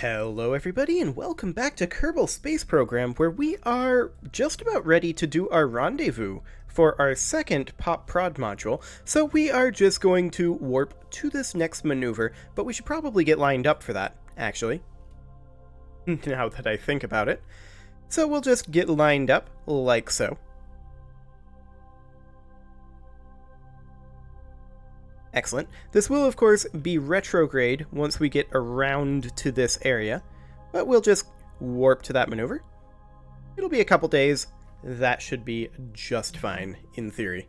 Hello everybody and welcome back to Kerbal Space Program, where we are just about ready to do our rendezvous for our second Pop Prod module, so we are just going to warp to this next maneuver, but we should probably get lined up for that, actually. Now that I think about it. So we'll just get lined up, like so. Excellent. This will, of course, be retrograde once we get around to this area, but we'll just warp to that maneuver. It'll be a couple days. That should be just fine, in theory.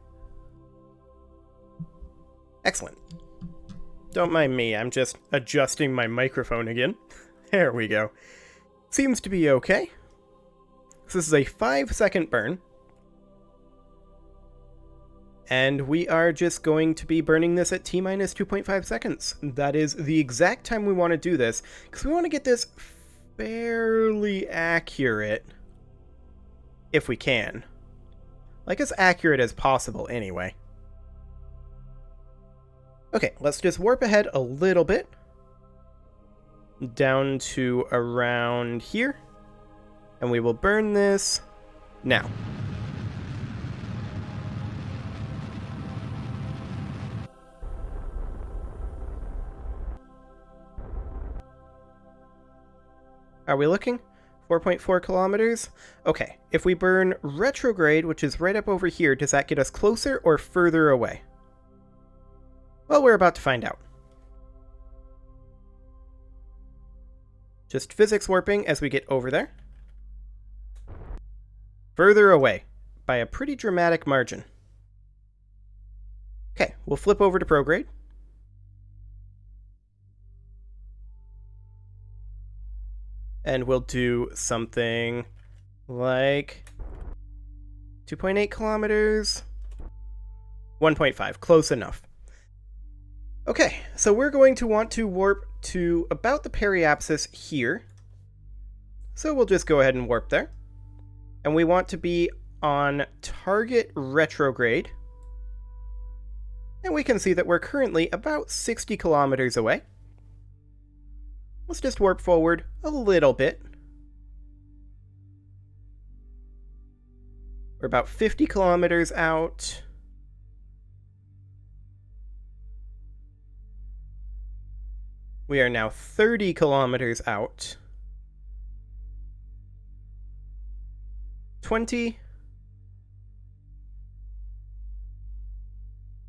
Excellent. Don't mind me, I'm just adjusting my microphone again. There we go. Seems to be okay. This is a 5-second burn. And we are just going to be burning this at T-minus 2.5 seconds. That is the exact time we want to do this, because we want to get this fairly accurate, if we can. Like, as accurate as possible, anyway. Okay, let's just warp ahead a little bit. Down to around here. And we will burn this now. Are we looking? 4.4 kilometers? Okay, if we burn retrograde, which is right up over here, does that get us closer or further away? Well, we're about to find out. Just physics warping as we get over there. Further away, by a pretty dramatic margin. Okay, we'll flip over to prograde. And we'll do something like 2.8 kilometers, 1.5, close enough. Okay, so we're going to want to warp to about the periapsis here. So we'll just go ahead and warp there. And we want to be on target retrograde. And we can see that we're currently about 60 kilometers away. Let's just warp forward a little bit. We're about 50 kilometers out. We are now 30 kilometers out. 20.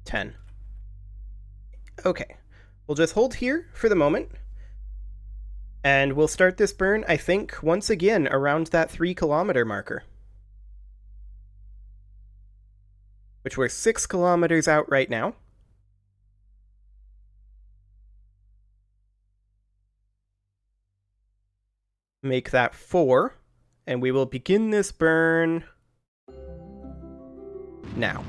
10. Okay, we'll just hold here for the moment. And we'll start this burn, I think, once again around that 3-kilometer marker. Which we're 6 kilometers out right now. Make that 4, and we will begin this burn now.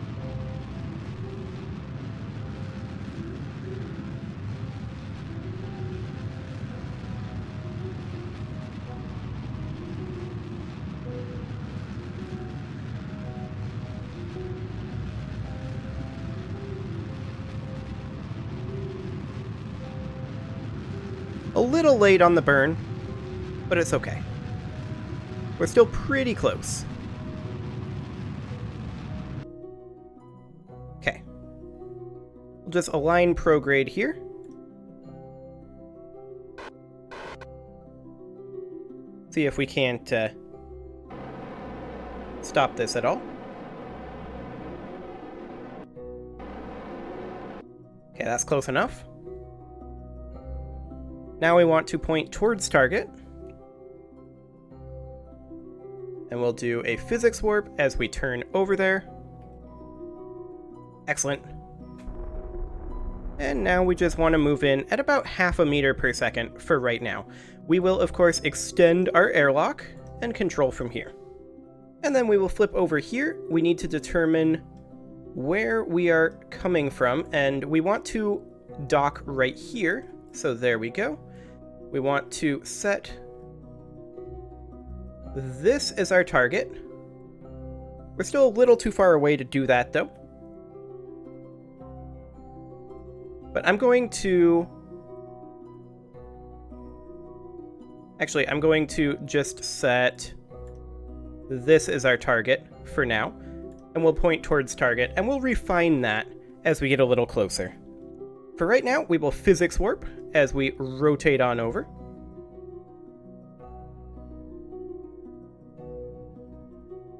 A little late on the burn, but it's okay. We're still pretty close. Okay. We'll just align prograde here. See if we can't stop this at all. Okay, that's close enough. Now we want to point towards target. And we'll do a physics warp as we turn over there. Excellent. And now we just want to move in at about 0.5 meters per second for right now. We will, of course, extend our airlock and control from here. And then we will flip over here. We need to determine where we are coming from, and we want to dock right here. So there we go. We want to set this as our target. We're still a little too far away to do that, though. But I'm going to Actually, I'm going to just set this as our target for now, and we'll point towards target, and we'll refine that as we get a little closer. For right now, we will physics warp as we rotate on over.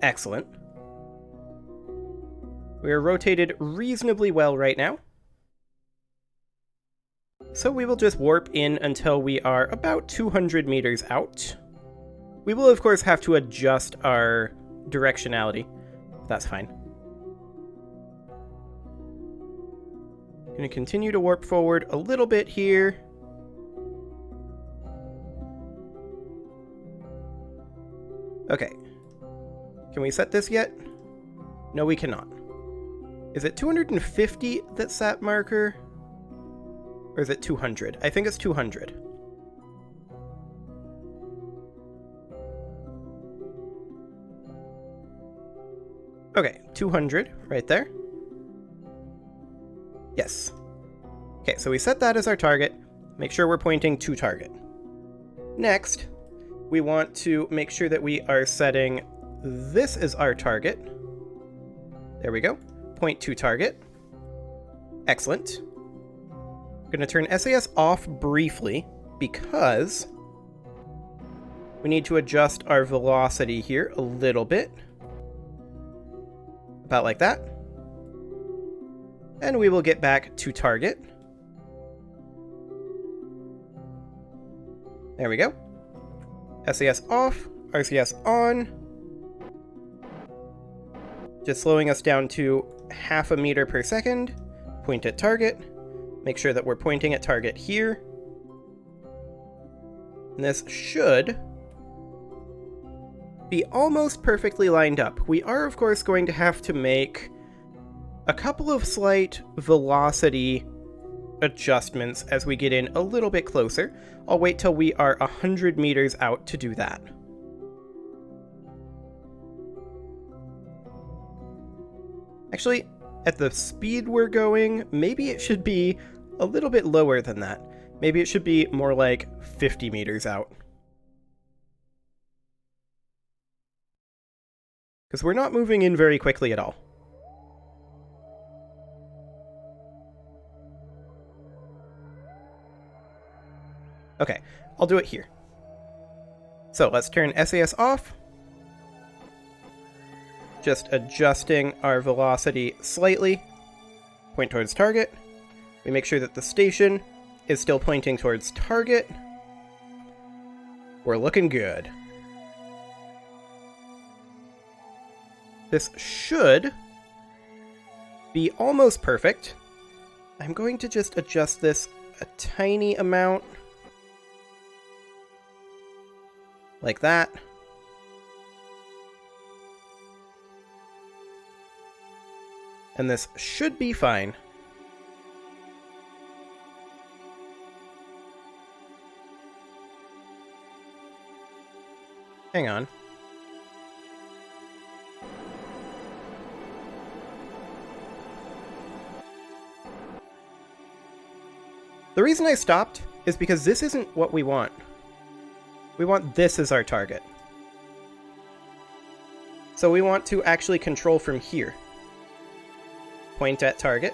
Excellent. We are rotated reasonably well right now. So we will just warp in until we are about 200 meters out. We will, of course, have to adjust our directionality. That's fine. Going to continue to warp forward a little bit here. Okay. Can we set this yet? No, we cannot. Is it 250 that's that marker? Or is it 200? I think it's 200. Okay, 200 right there. Yes. Okay, so we set that as our target. Make sure we're pointing to target. Next, we want to make sure that we are setting this as our target. There we go. Point to target. Excellent. I'm going to turn SAS off briefly because we need to adjust our velocity here a little bit. About like that. And we will get back to target. There we go. SAS off, RCS on. Just slowing us down to 0.5 meters per second. Point at target. Make sure that we're pointing at target here. And this should be almost perfectly lined up. We are, of course, going to have to make a couple of slight velocity adjustments as we get in a little bit closer. I'll wait till we are 100 meters out to do that. Actually, at the speed we're going, maybe it should be a little bit lower than that. Maybe it should be more like 50 meters out. Because we're not moving in very quickly at all. Okay, I'll do it here. So let's turn SAS off. Just adjusting our velocity slightly. Point towards target. We make sure that the station is still pointing towards target. We're looking good. This should be almost perfect. I'm going to just adjust this a tiny amount. Like that. And this should be fine. Hang on. The reason I stopped is because this isn't what we want. We want this as our target. So we want to actually control from here. Point at target.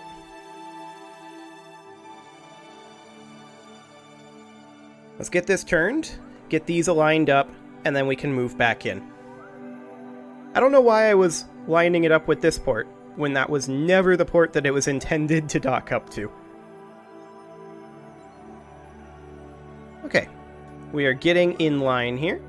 Let's get this turned, get these aligned up, and then we can move back in. I don't know why I was lining it up with this port, when that was never the port that it was intended to dock up to. Okay, we are getting in line here.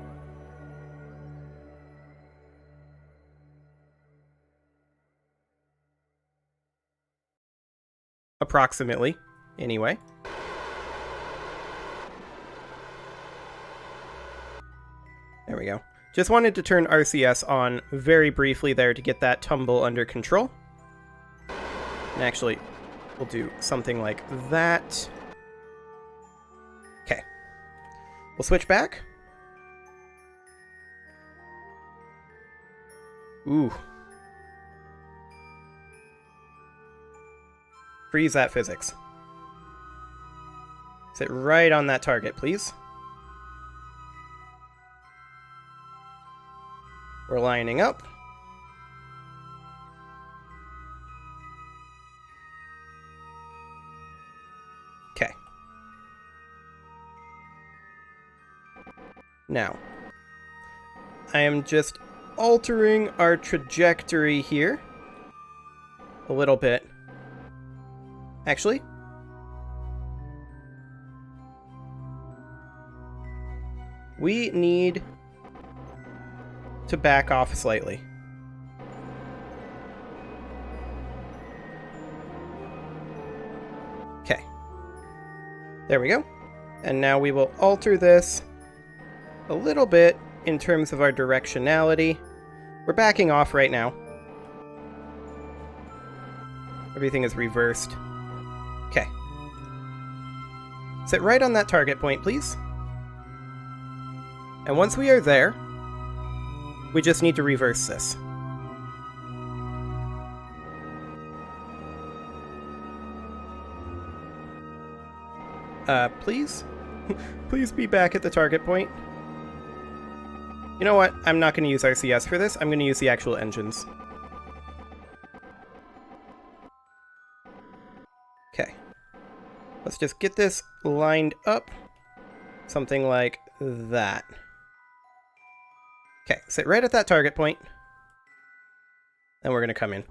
Approximately, anyway. There we go. Just wanted to turn RCS on very briefly there to get that tumble under control. And actually, we'll do something like that. Okay. We'll switch back. Ooh. Freeze that physics. Sit right on that target, please. We're lining up. Okay. Now, I am just altering our trajectory here a little bit. Actually, we need to back off slightly. Okay. There we go. And now we will alter this a little bit in terms of our directionality. We're backing off right now. Everything is reversed. Okay. Sit right on that target point, please. And once we are there, we just need to reverse this. Please? Please be back at the target point. You know what? I'm not going to use RCS for this. I'm going to use the actual engines. Okay. Let's just get this lined up. Something like that. Okay, sit right at that target point. And we're going to come in.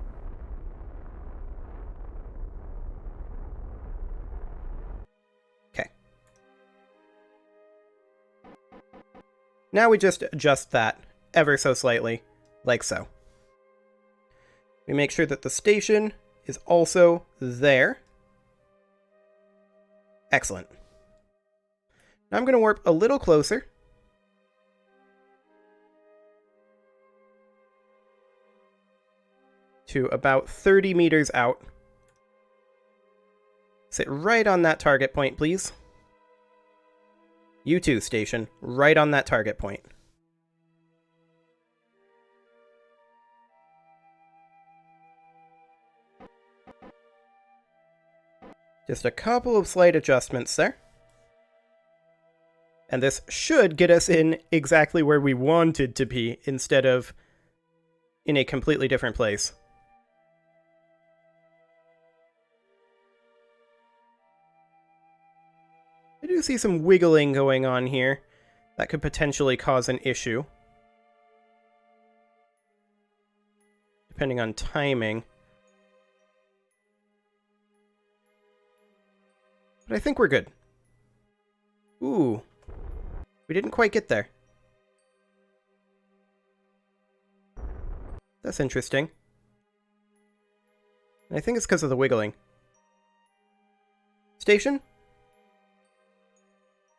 Okay. Now we just adjust that ever so slightly, like so. We make sure that the station is also there. Excellent. Now I'm going to warp a little closer. To about 30 meters out. Sit right on that target point, please. You too, station. Right on that target point. Just a couple of slight adjustments there. And this should get us in exactly where we wanted to be, instead of in a completely different place. I do see some wiggling going on here. That could potentially cause an issue. Depending on timing. But I think we're good. Ooh. We didn't quite get there. That's interesting. I think it's because of the wiggling. Station?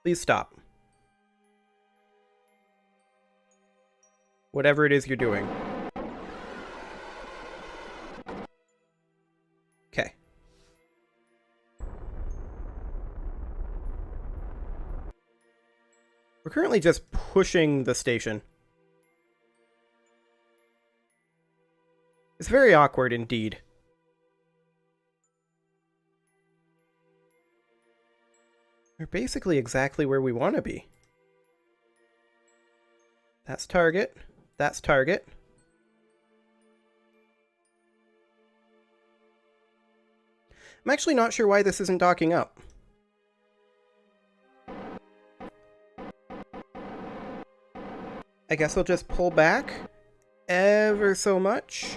Please stop. Whatever it is you're doing. Okay. We're currently just pushing the station. It's very awkward indeed. We're basically exactly where we want to be. That's target. That's target. I'm actually not sure why this isn't docking up. I guess I'll just pull back ever so much.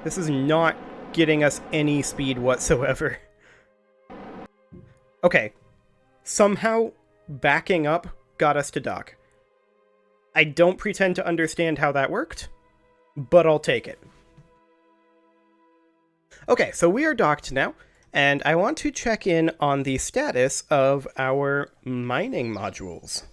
This is not getting us any speed whatsoever. Okay. Somehow backing up got us to dock. I don't pretend to understand how that worked, but I'll take it. Okay, so we are docked now, and I want to check in on the status of our mining modules.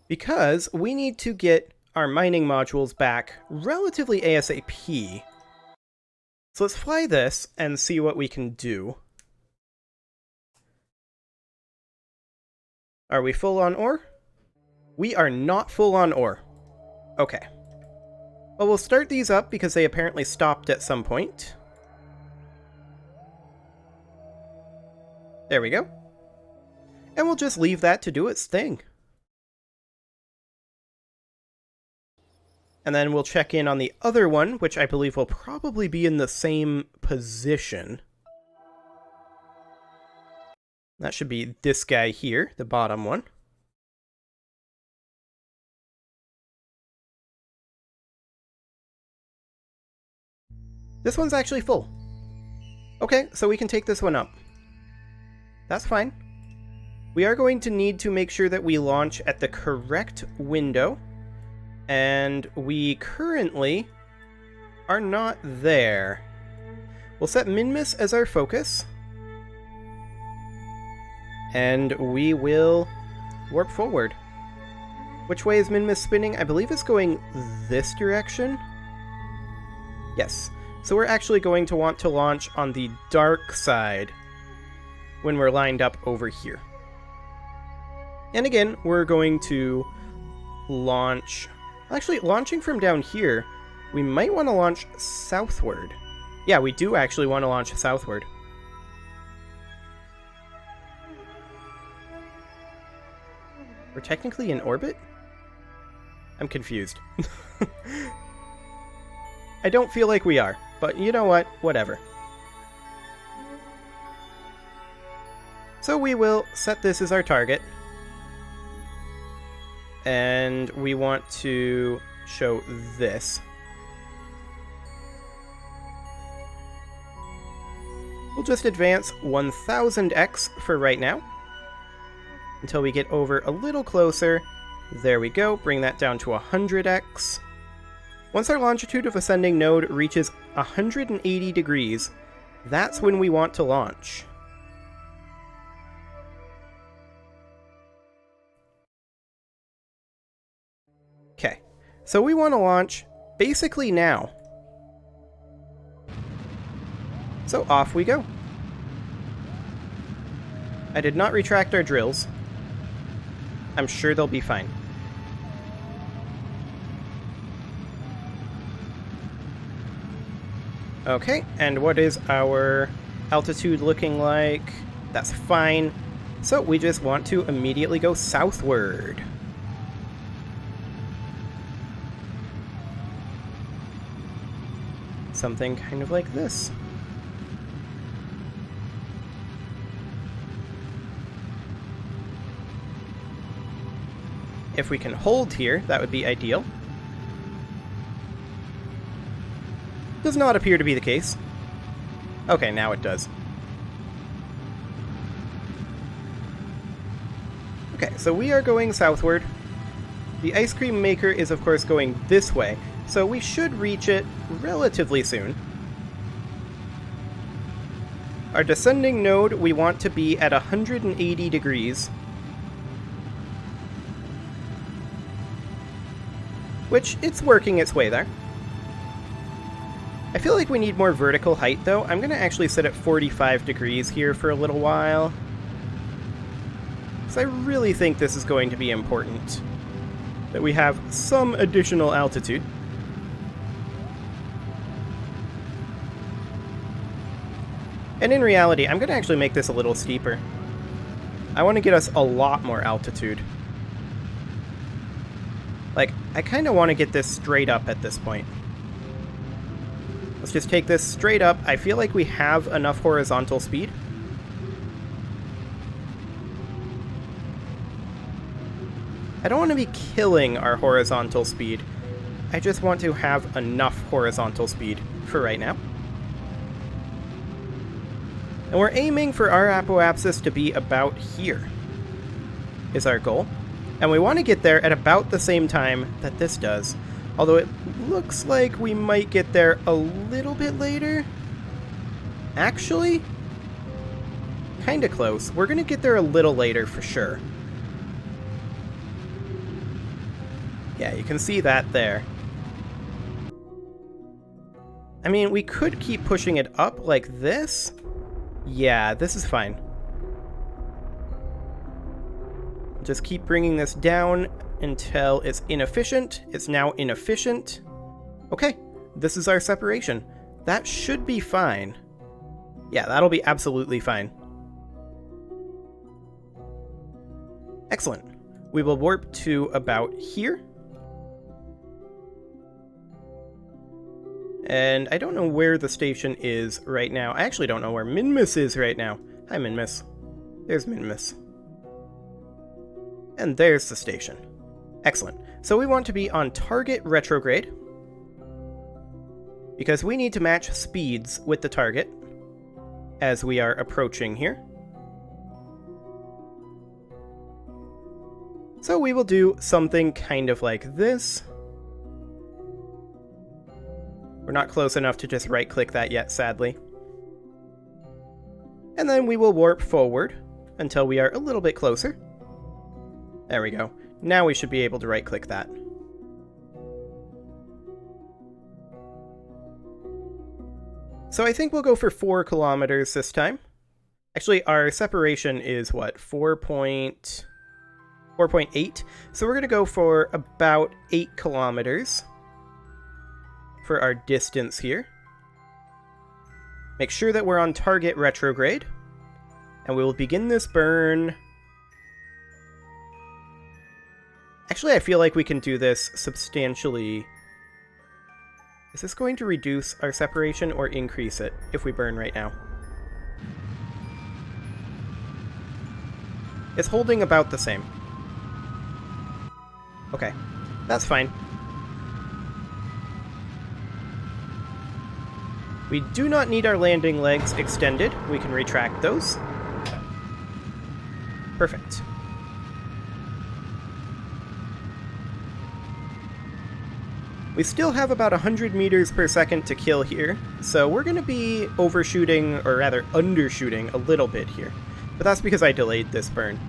Because we need to get our mining modules back relatively ASAP. So let's fly this and see what we can do. Are we full on ore? We are not full on ore. Okay. Well, we'll start these up because they apparently stopped at some point. There we go. And we'll just leave that to do its thing. And then we'll check in on the other one, which I believe will probably be in the same position. That should be this guy here, the bottom one. This one's actually full. Okay, so we can take this one up. That's fine. We are going to need to make sure that we launch at the correct window. And we currently are not there. We'll set Minmus as our focus. And we will warp forward. Which way is Minmus spinning? I believe it's going this direction. Yes. So we're actually going to want to launch on the dark side when we're lined up over here. And again, we're going to launch... Actually, launching from down here, we might want to launch southward. Yeah, we do actually want to launch southward. We're technically in orbit? I'm confused. I don't feel like we are, but you know what? Whatever. So we will set this as our target. And we want to show this. We'll just advance 1000x for right now. Until we get over a little closer. There we go. Bring that down to 100x. Once our longitude of ascending node reaches 180 degrees, that's when we want to launch. Okay, so we want to launch basically now. So off we go. I did not retract our drills. I'm sure they'll be fine. Okay, and what is our altitude looking like? That's fine. So we just want to immediately go southward. Something kind of like this. If we can hold here, that would be ideal. Does not appear to be the case. Okay, now it does. Okay, so we are going southward. The ice cream maker is of course going this way, so we should reach it relatively soon. Our descending node, we want to be at 180 degrees. Which, it's working its way there. I feel like we need more vertical height, though. I'm going to actually sit at 45 degrees here for a little while. So I really think this is going to be important. That we have some additional altitude. And in reality, I'm going to actually make this a little steeper. I want to get us a lot more altitude. Like, I kind of want to get this straight up at this point. Let's just take this straight up. I feel like we have enough horizontal speed. I don't want to be killing our horizontal speed. I just want to have enough horizontal speed for right now. And we're aiming for our apoapsis to be about here, is our goal. And we want to get there at about the same time that this does. Although it looks like we might get there a little bit later. Actually, kind of close. We're going to get there a little later for sure. Yeah, you can see that there. I mean, we could keep pushing it up like this. Yeah, this is fine. Just keep bringing this down until it's inefficient. It's now inefficient. Okay, this is our separation. That should be fine. Yeah, that'll be absolutely fine. Excellent. We will warp to about here. And I don't know where the station is right now. I actually don't know where Minmus is right now. Hi, Minmus. There's Minmus. And there's the station. Excellent. So we want to be on target retrograde, because we need to match speeds with the target as we are approaching here. So we will do something kind of like this. We're not close enough to just right-click that yet, sadly. And then we will warp forward until we are a little bit closer. There we go. Now we should be able to right-click that. So I think we'll go for 4 kilometers this time. Actually, our separation is what? 4.8. So we're going to go for about 8 kilometers for our distance here. Make sure that we're on target retrograde. And we will begin this burn. Actually, I feel like we can do this substantially. Is this going to reduce our separation or increase it if we burn right now? It's holding about the same. Okay, that's fine. We do not need our landing legs extended. We can retract those. Perfect. We still have about 100 meters per second to kill here, so we're going to be overshooting, or rather undershooting, a little bit here. But that's because I delayed this burn.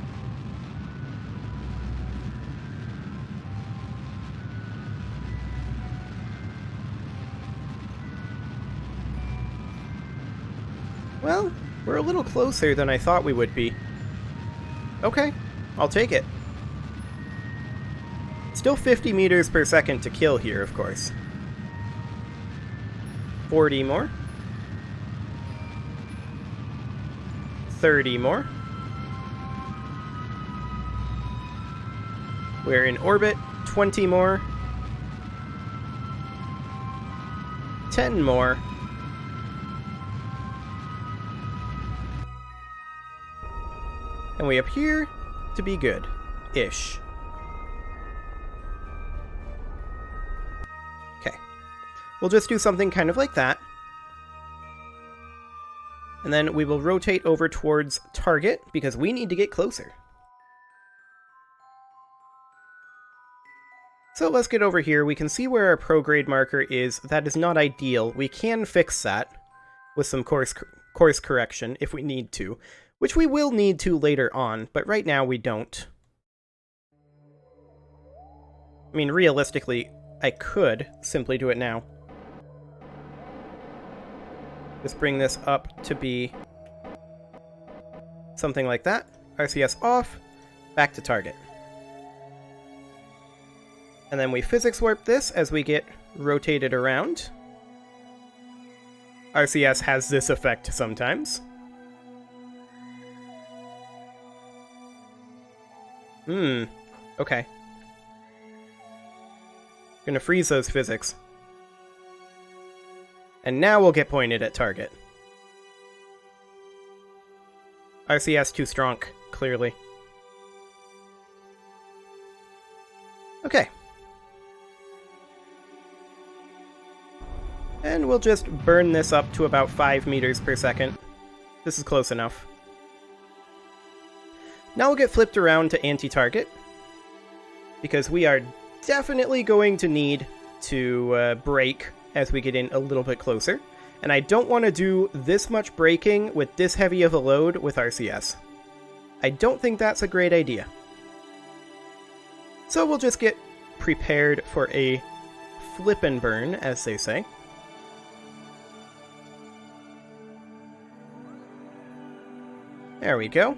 Well, we're a little closer than I thought we would be. Okay, I'll take it. Still 50 meters per second to kill here, of course. 40 more. 30 more. We're in orbit. 20 more. 10 more. And we appear to be good-ish. We'll just do something kind of like that. And then we will rotate over towards target, because we need to get closer. So let's get over here. We can see where our prograde marker is. That is not ideal. We can fix that with some course correction if we need to, which we will need to later on, but right now we don't. I mean, realistically, I could simply do it now. Just bring this up to be something like that. RCS off, back to target. And then we physics warp this as we get rotated around. RCS has this effect sometimes. Okay. Gonna freeze those physics. And now we'll get pointed at target. RCS too strong, clearly. Okay. And we'll just burn this up to about 5 meters per second. This is close enough. Now we'll get flipped around to anti-target, because we are definitely going to need to brake as we get in a little bit closer. And I don't want to do this much braking with this heavy of a load with RCS. I don't think that's a great idea. So we'll just get prepared for a flip and burn, as they say. There we go.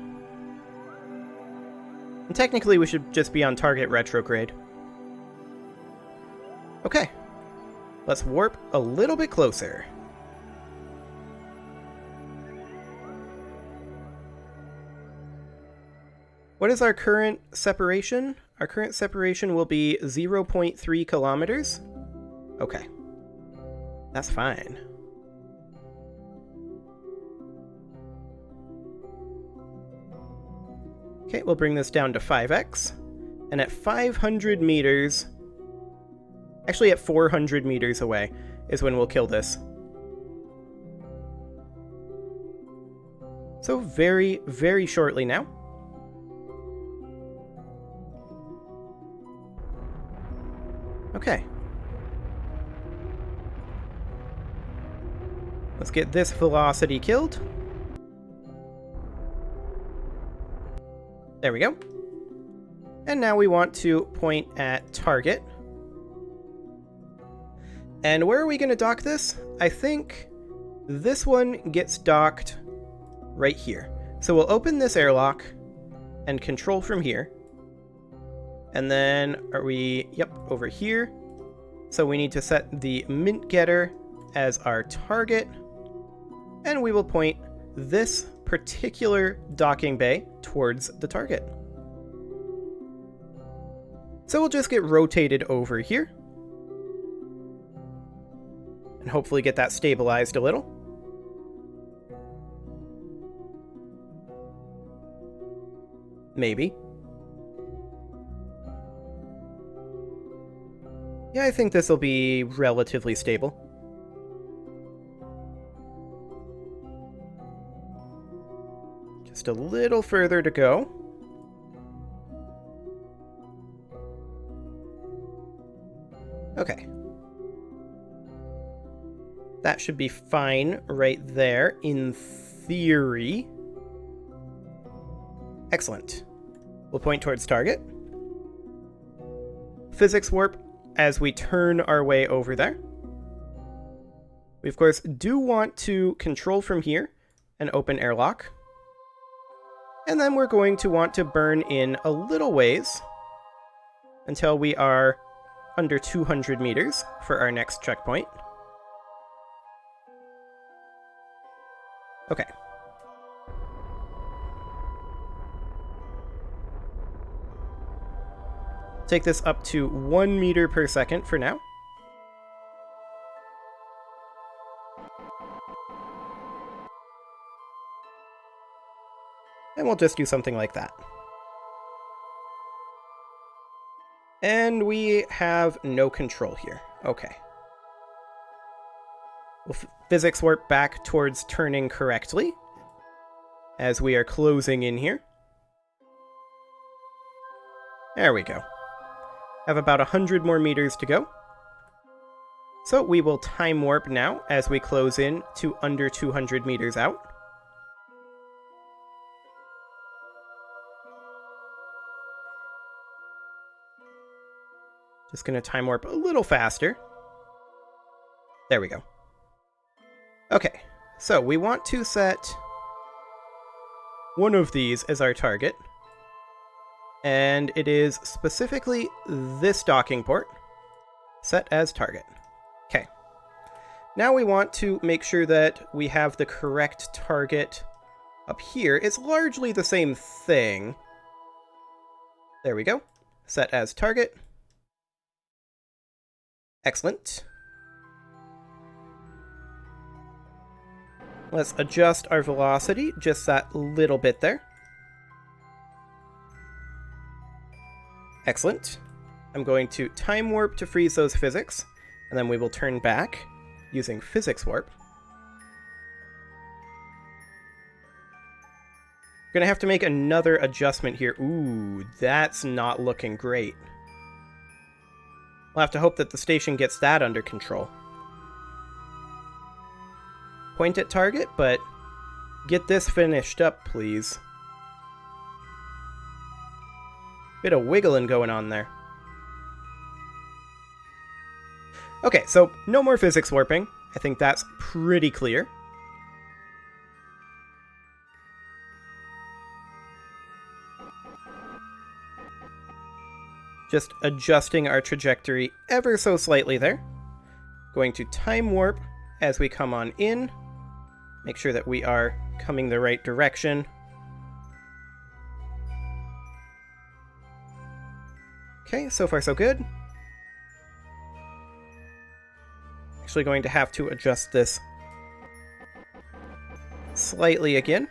And technically we should just be on target retrograde. Okay. Let's warp a little bit closer. What is our current separation? Our current separation will be 0.3 kilometers. Okay. That's fine. Okay, we'll bring this down to 5x. And at 500 meters... Actually, at 400 meters away is when we'll kill this. So very, very shortly now. Okay. Let's get this velocity killed. There we go. And now we want to point at target. And where are we going to dock this? I think this one gets docked right here. So we'll open this airlock and control from here. And then are we, yep, over here. So we need to set the mint getter as our target. And we will point this particular docking bay towards the target. So we'll just get rotated over here. And hopefully get that stabilized a little. Maybe. Yeah, I think this will be relatively stable. Just a little further to go. Okay. That should be fine right there, in theory. Excellent. We'll point towards target. Physics warp as we turn our way over there. We, of course, do want to control from here and open airlock. And then we're going to want to burn in a little ways until we are under 200 meters for our next checkpoint. Okay. Take this up to 1 meter per second for now. And we'll just do something like that. And we have no control here. Okay. We'll physics warp back towards turning correctly as we are closing in here. There we go. Have about 100 more meters to go. So we will time warp now as we close in to under 200 meters out. Just going to time warp a little faster. There we go. Okay, so we want to set one of these as our target. And it is specifically this docking port, set as target. Okay. Now we want to make sure that we have the correct target up here. It's largely the same thing. There we go. Set as target. Excellent. Let's adjust our velocity just that little bit there. Excellent. I'm going to time warp to freeze those physics, and then we will turn back using physics warp. Gonna have to make another adjustment here. Ooh, that's not looking great. We'll have to hope that the station gets that under control. Point at target, but get this finished up, please. Bit of wiggling going on there. Okay, so no more physics warping. I think that's pretty clear. Just adjusting our trajectory ever so slightly there. Going to time warp as we come on in. Make sure that we are coming the right direction. Okay, so far so good. Actually going to have to adjust this slightly again.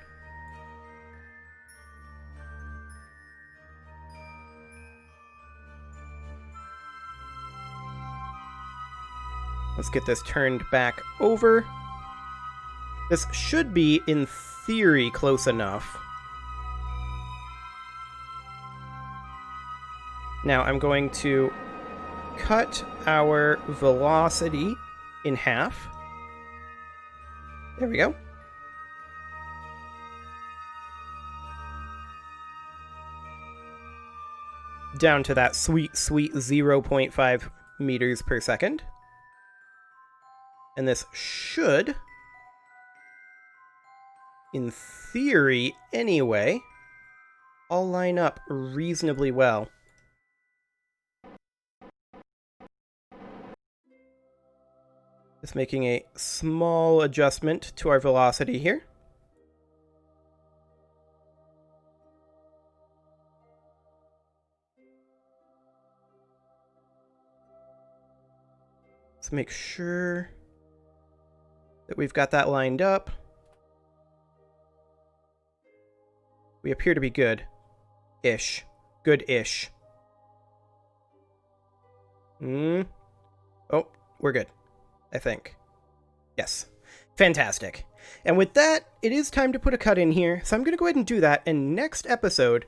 Let's get this turned back over. This should be, in theory, close enough. Now I'm going to cut our velocity in half. There we go. Down to that sweet, sweet 0.5 meters per second. And this should, in theory anyway, all line up reasonably well. Just making a small adjustment to our velocity here. Let's make sure that we've got that lined up. We appear to be good-ish. Good-ish. Oh, we're good, I think. Yes. Fantastic. And with that, it is time to put a cut in here, so I'm going to go ahead and do that, and next episode,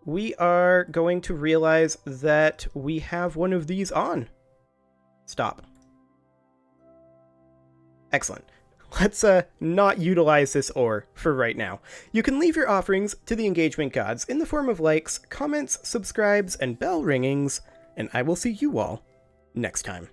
we are going to realize that we have one of these on. Stop. Excellent. Let's not utilize this ore for right now. You can leave your offerings to the engagement gods in the form of likes, comments, subscribes, and bell ringings, and I will see you all next time.